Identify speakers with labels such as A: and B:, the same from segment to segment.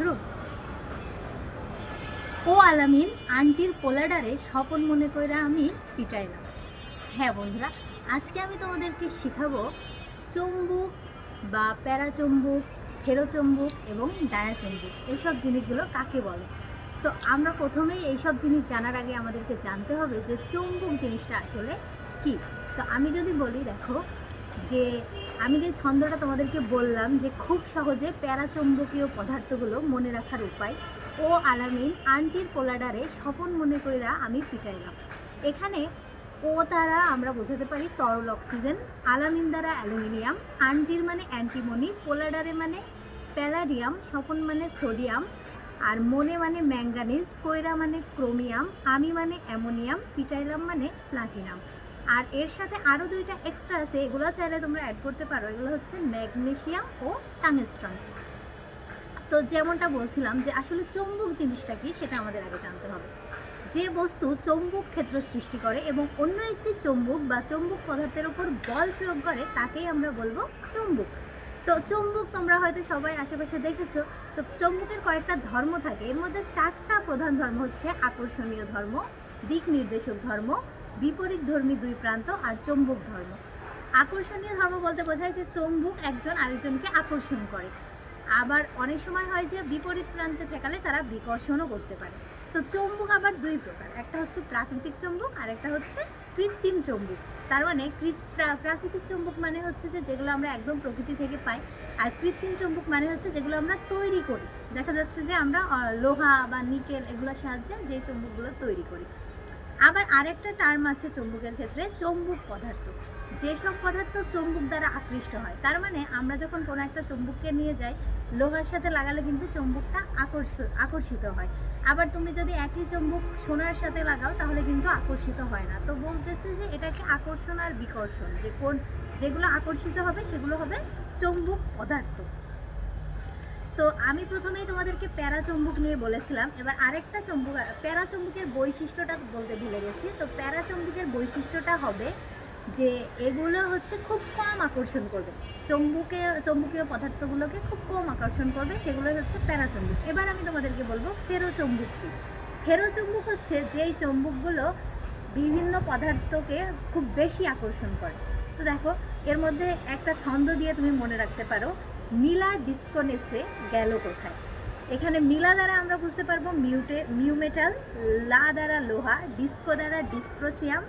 A: শুরু। ও আলামিন আন্টির পোলাডারে স্বপন মনে কইরা আমি পিটাইলাম। হ্যাঁ বন্ধুরা, আজকে আমি তোমাদেরকে শেখাবো চম্বুক বা প্যারাচম্বুক, ফেরোচম্বুক এবং ডায়াচম্বুক এইসব জিনিসগুলো কাকে বলে। তো আমরা প্রথমেই এইসব জিনিস জানার আগে আমাদেরকে জানতে হবে যে চম্বুক জিনিসটা আসলে কি। তো আমি যদি বলি, দেখো যে আমি যে ছন্দটা তোমাদেরকে বললাম যে খুব সহজে প্যারাচম্বকীয় পদার্থগুলো মনে রাখার উপায়, ও আলামিন আন্টির পোলাডারে স্বপন মনে কইরা আমি পিটাইলাম। এখানে ও দ্বারা আমরা বোঝাতে পারি তরল অক্সিজেন, আলামিন দ্বারা অ্যালুমিনিয়াম, আন্টির মানে অ্যান্টিমনি, পোলাডারে মানে প্যালাডিয়াম, স্বপন মানে সোডিয়াম, আর মনে মানে ম্যাঙ্গানিজ, কইরা মানে ক্রোমিয়াম, আমি মানে অ্যামোনিয়াম, পিটাইলাম মানে প্লাটিনাম। আর এর সাথে আরও দুইটা এক্সট্রা আছে, এগুলো চাইলে তোমরা অ্যাড করতে পারো। এগুলো হচ্ছে ম্যাগনেসিয়াম ও টাংস্টন। তো যেমনটা বলছিলাম যে আসলে চৌম্বক জিনিসটা কি সেটা আমাদের আগে জানতে হবে। যে বস্তু চৌম্বক ক্ষেত্র সৃষ্টি করে এবং অন্য একটি চৌম্বক বা চৌম্বক পদার্থের উপর বল প্রয়োগ করে তাকেই আমরা বলবো চৌম্বক। তো চৌম্বক তোমরা হয়তো সবাই আশেপাশে দেখেছো। তো চৌম্বকের কয়েকটা ধর্ম থাকে, এর মধ্যে চারটা প্রধান ধর্ম হচ্ছে আকর্ষণীয় ধর্ম, দিক নির্দেশক ধর্ম, বিপরীত ধর্মী দুই প্রান্ত আর চৌম্বক ধর্ম। আকর্ষণীয় ধর্ম বলতে বোঝায় যে চৌম্বক একজন আরেকজনকে আকর্ষণ করে, আবার অনেক সময় হয় যে বিপরীত প্রান্তে ঠেকালে তারা বিকর্ষণও করতে পারে। তো চৌম্বক আবার দুই প্রকার, একটা হচ্ছে প্রাকৃতিক চৌম্বক আর একটা হচ্ছে কৃত্রিম চৌম্বক। তার মানে প্রাকৃতিক চৌম্বক মানে হচ্ছে যে যেগুলো আমরা একদম প্রকৃতি থেকে পাই, আর কৃত্রিম চৌম্বক মানে হচ্ছে যেগুলো আমরা তৈরি করি। দেখা যাচ্ছে যে আমরা লোহা বা নিকেল এগুলোর সাহায্যে যে চৌম্বকগুলো তৈরি করি। আবার আরেকটা টার্ম আছে চৌম্বকের ক্ষেত্রে, চৌম্বক পদার্থ। যেসব পদার্থ চৌম্বক দ্বারা আকৃষ্ট হয়, তার মানে আমরা যখন কোনো একটা চৌম্বককে নিয়ে যাই লোহার সাথে লাগালে কিন্তু চৌম্বকটা আকর্ষিত হয়। আবার তুমি যদি একই চৌম্বক সোনার সাথে লাগাও তাহলে কিন্তু আকর্ষিত হয় না। তো বলতেছে যে এটাকে আকর্ষণ আর বিকর্ষণ, যে যেগুলো আকর্ষিত হবে সেগুলো হবে চৌম্বক পদার্থ। তো আমি প্রথমেই তোমাদেরকে প্যারাচম্বুক নিয়ে বলেছিলাম, এবার আরেকটা চম্বুক, প্যারাচম্বুকের বৈশিষ্ট্যটা বলতে ভুলে গেছি। তো প্যারাচম্বুকের বৈশিষ্ট্যটা হবে যে এগুলো হচ্ছে খুব কম আকর্ষণ করবে, চৌম্বকীয় পদার্থগুলোকে খুব কম আকর্ষণ করবে, সেগুলো হচ্ছে প্যারাচম্বুক। এবার আমি তোমাদেরকে বলবো ফেরোচম্বুক কী। ফেরোচম্বুক হচ্ছে যেই চৌম্বকগুলো বিভিন্ন পদার্থকে খুব বেশি আকর্ষণ করে। তো দেখো এর মধ্যে একটা ছন্দ দিয়ে তুমি মনে রাখতে পারো, মিলা ডিস্কো নেচে গেল কোথায়। এখানে মিলা দ্বারা আমরা বুঝতে পারবো মিউমেটাল, লা দ্বারা লোহা, ডিস্কো দ্বারা ডিসপ্রোসিয়াম,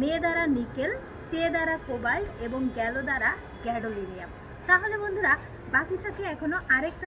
A: নে দ্বারা নিকেল, চে দ্বারা কোবাল্ট এবং গেল দ্বারা গ্যাডোলিনিয়াম। তাহলে বন্ধুরা বাকি থাকে এখনো আরেকটা